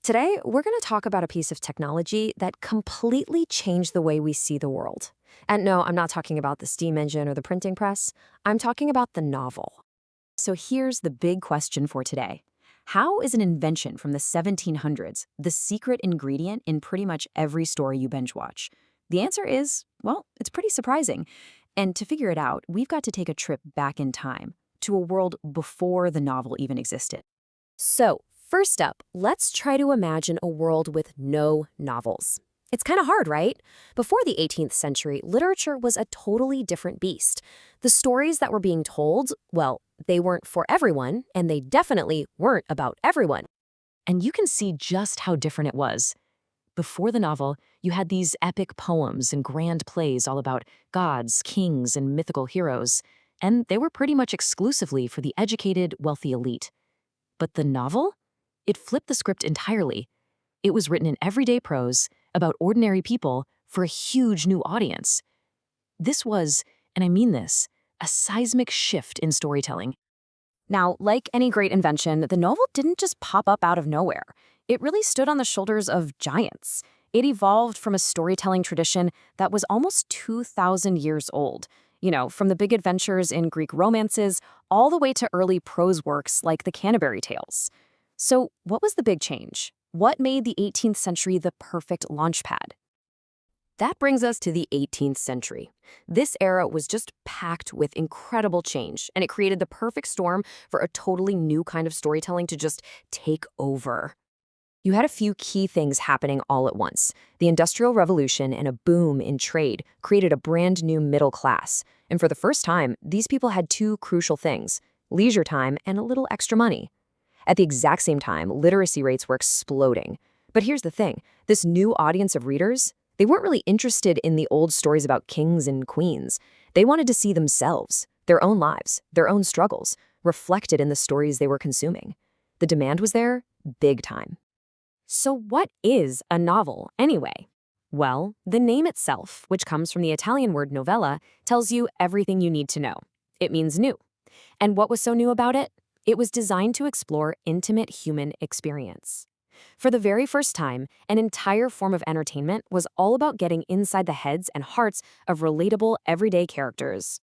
Today, we're going to talk about a piece of technology that completely changed the way we see the world. And no, I'm not talking about the steam engine or the printing press. I'm talking about the novel. So here's the big question for today. How is an invention from the 1700s the secret ingredient in pretty much every story you binge watch? The answer is, well, it's pretty surprising. And to figure it out, we've got to take a trip back in time to a world before the novel even existed. So, first up, let's try to imagine a world with no novels. It's kind of hard, right? Before the 18th century, literature was a totally different beast. The stories that were being told, well, they weren't for everyone, and they definitely weren't about everyone. And you can see just how different it was. Before the novel, you had these epic poems and grand plays all about gods, kings, and mythical heroes, and they were pretty much exclusively for the educated, wealthy elite. But the novel? It flipped the script entirely. It was written in everyday prose about ordinary people for a huge new audience. This was, and I mean this, a seismic shift in storytelling. Now, like any great invention, the novel didn't just pop up out of nowhere. It really stood on the shoulders of giants. It evolved from a storytelling tradition that was almost 2,000 years old. From the big adventures in Greek romances all the way to early prose works like the Canterbury Tales. So, what was the big change? What made the 18th century the perfect launchpad? That brings us to the 18th century. This era was just packed with incredible change, and it created the perfect storm for a totally new kind of storytelling to just take over. You had a few key things happening all at once. The Industrial Revolution and a boom in trade created a brand new middle class. And for the first time, these people had two crucial things: leisure time and a little extra money. At the exact same time, literacy rates were exploding. But here's the thing, this new audience of readers, they weren't really interested in the old stories about kings and queens. They wanted to see themselves, their own lives, their own struggles, reflected in the stories they were consuming. The demand was there, big time. So what is a novel, anyway? Well, the name itself, which comes from the Italian word novella, tells you everything you need to know. It means new. And what was so new about it? It was designed to explore intimate human experience. For the very first time, an entire form of entertainment was all about getting inside the heads and hearts of relatable, everyday characters.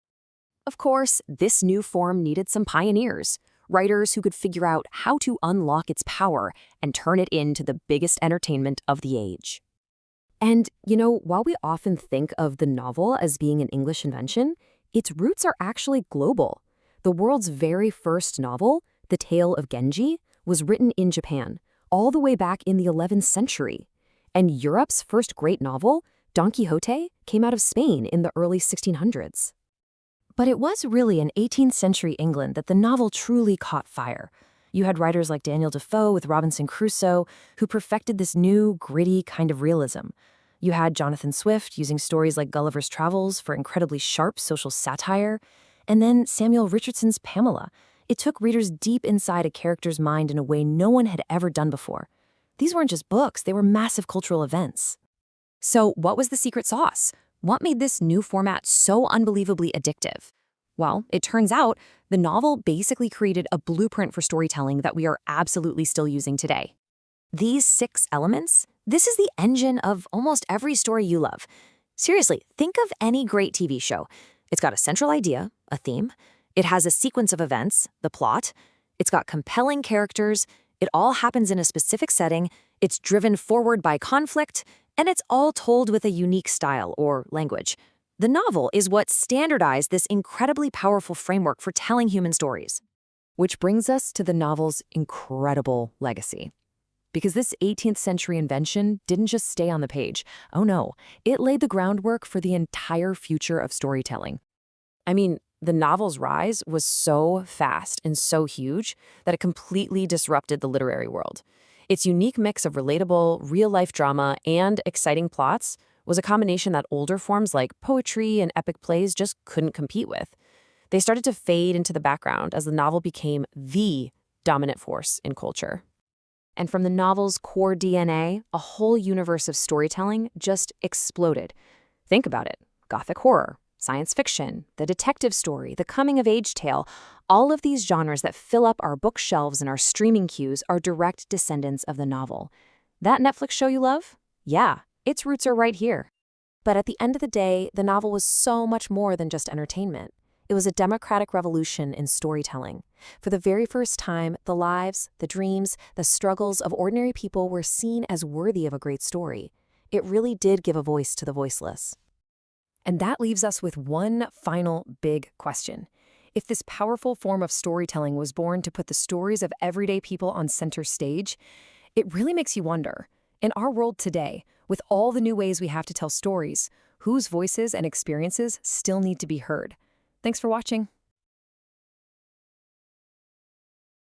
Of course, this new form needed some pioneers, writers who could figure out how to unlock its power and turn it into the biggest entertainment of the age. And, while we often think of the novel as being an English invention, its roots are actually global. The world's very first novel, The Tale of Genji, was written in Japan, all the way back in the 11th century. And Europe's first great novel, Don Quixote, came out of Spain in the early 1600s. But it was really in 18th century England that the novel truly caught fire. You had writers like Daniel Defoe with Robinson Crusoe, who perfected this new, gritty kind of realism. You had Jonathan Swift using stories like Gulliver's Travels for incredibly sharp social satire. And then Samuel Richardson's Pamela. It took readers deep inside a character's mind in a way no one had ever done before. These weren't just books, they were massive cultural events. So what was the secret sauce? What made this new format so unbelievably addictive? Well, it turns out the novel basically created a blueprint for storytelling that we are absolutely still using today. These 6 elements, this is the engine of almost every story you love. Seriously, think of any great TV show. It's got a central idea, a theme. It has a sequence of events, the plot. It's got compelling characters. It all happens in a specific setting. It's driven forward by conflict. And it's all told with a unique style or language. The novel is what standardized this incredibly powerful framework for telling human stories. Which brings us to the novel's incredible legacy. Because this 18th century invention didn't just stay on the page. Oh no, it laid the groundwork for the entire future of storytelling. I mean, the novel's rise was so fast and so huge that it completely disrupted the literary world. Its unique mix of relatable, real-life drama and exciting plots was a combination that older forms like poetry and epic plays just couldn't compete with. They started to fade into the background as the novel became the dominant force in culture. And from the novel's core DNA, a whole universe of storytelling just exploded. Think about it. Gothic horror, science fiction, the detective story, the coming-of-age tale, all of these genres that fill up our bookshelves and our streaming queues are direct descendants of the novel. That Netflix show you love? Yeah, its roots are right here. But at the end of the day, the novel was so much more than just entertainment. It was a democratic revolution in storytelling. For the very first time, the lives, the dreams, the struggles of ordinary people were seen as worthy of a great story. It really did give a voice to the voiceless. And that leaves us with one final big question. If this powerful form of storytelling was born to put the stories of everyday people on center stage, it really makes you wonder, in our world today, with all the new ways we have to tell stories, whose voices and experiences still need to be heard? Thanks for watching.